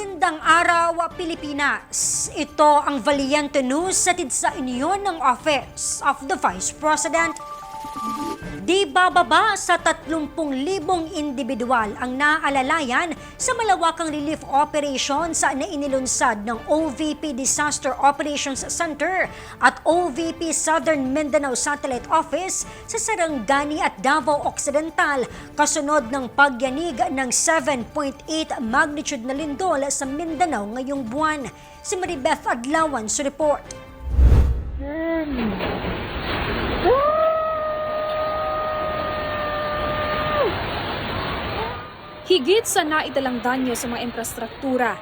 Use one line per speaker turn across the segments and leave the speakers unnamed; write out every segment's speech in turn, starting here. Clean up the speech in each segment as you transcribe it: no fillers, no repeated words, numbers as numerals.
Magandang araw, Pilipinas! Ito ang Valiente News hatid sa inyo ng Office of the Vice President. Di bababa sa 30,000 individual ang naaalalayan sa malawakang relief operations na inilunsad ng OVP Disaster Operations Center at OVP Southern Mindanao Satellite Office sa Sarangani at Davao Occidental kasunod ng pagyanig ng 7.8 magnitude na lindol sa Mindanao ngayong buwan. Si Maribeth Adlawan sa report.
Higit sa naitalang danyo sa mga infrastruktura,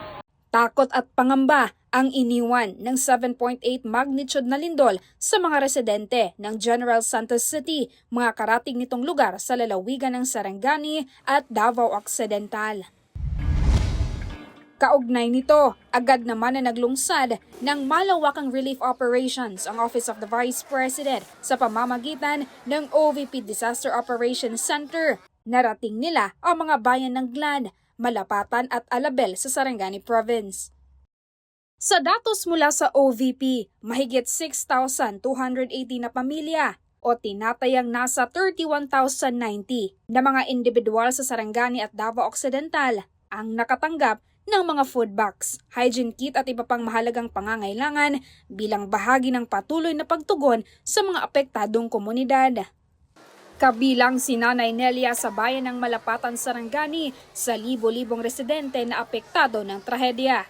takot at pangamba ang iniwan ng 7.8 magnitude na lindol sa mga residente ng General Santos City, mga karating nitong lugar sa lalawigan ng Sarangani at Davao Occidental. Kaugnay nito, agad naman na naglungsad ng malawakang relief operations ang Office of the Vice President sa pamamagitan ng OVP Disaster Operations Center. Narating nila ang mga bayan ng Glan, Malapatan at Alabel sa Sarangani Province. Sa datos mula sa OVP, mahigit 6,280 na pamilya o tinatayang nasa 31,090 na mga individual sa Sarangani at Davao Occidental ang nakatanggap ng mga food box, hygiene kit at iba pang mahalagang pangangailangan bilang bahagi ng patuloy na pagtugon sa mga apektadong komunidad. Kabilang si Nanay Nelia sa bayan ng Malapatan, Sarangani sa libo-libong residente na apektado ng trahedya.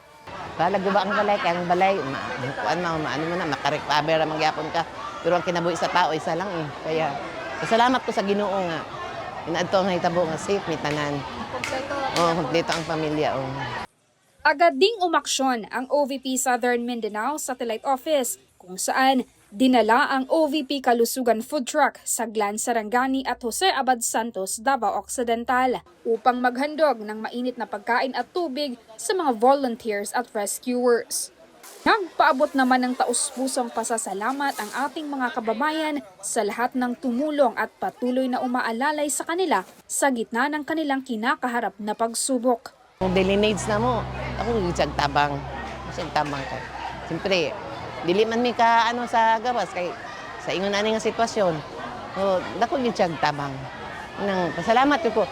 Palagba ang balay, kaya ang balay, maano mo na, makarecover, magyapon ka. Pero ang kinabuhi sa tao, isa lang eh. Kaya, salamat ko sa Ginoo nga. Inaadto nga hitabo nga safe, may tanan. Kompleto ang pamilya.
Agad ding umaksyon ang OVP Southern Mindanao Satellite Office kung saan dinala ang OVP Kalusugan Food Truck sa Glan, Sarangani at Jose Abad Santos, Davao Occidental upang maghandog ng mainit na pagkain at tubig sa mga volunteers at rescuers. Nagpaabot naman ng taus-pusong pasasalamat ang ating mga kababayan sa lahat ng tumulong at patuloy na umaalalay sa kanila sa gitna ng kanilang kinakaharap na pagsubok.
Kung daily needs na mo, ako tabang ka. Siyempre, dili man mi ka sa gawas kay sa ingon ani nga sitwasyon. Dako gyud tabang. Nang pasalamat ko.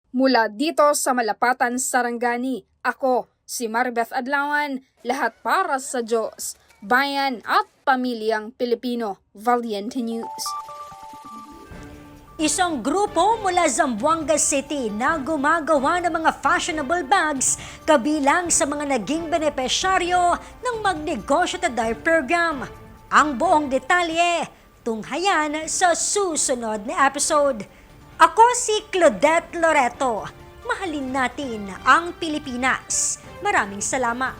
Mula dito sa Malapatan, Sarangani, ako si Maribeth Adlawan, lahat para sa Diyos, bayan at pamilyang Pilipino. Valiente News.
Isang grupo mula Zamboanga City na gumagawa ng mga fashionable bags kabilang sa mga naging benepisyaryo ng Magnegosyo Taday program. Ang buong detalye, tunghayan sa susunod na episode. Ako si Claudette Loreto. Mahalin natin ang Pilipinas. Maraming salamat.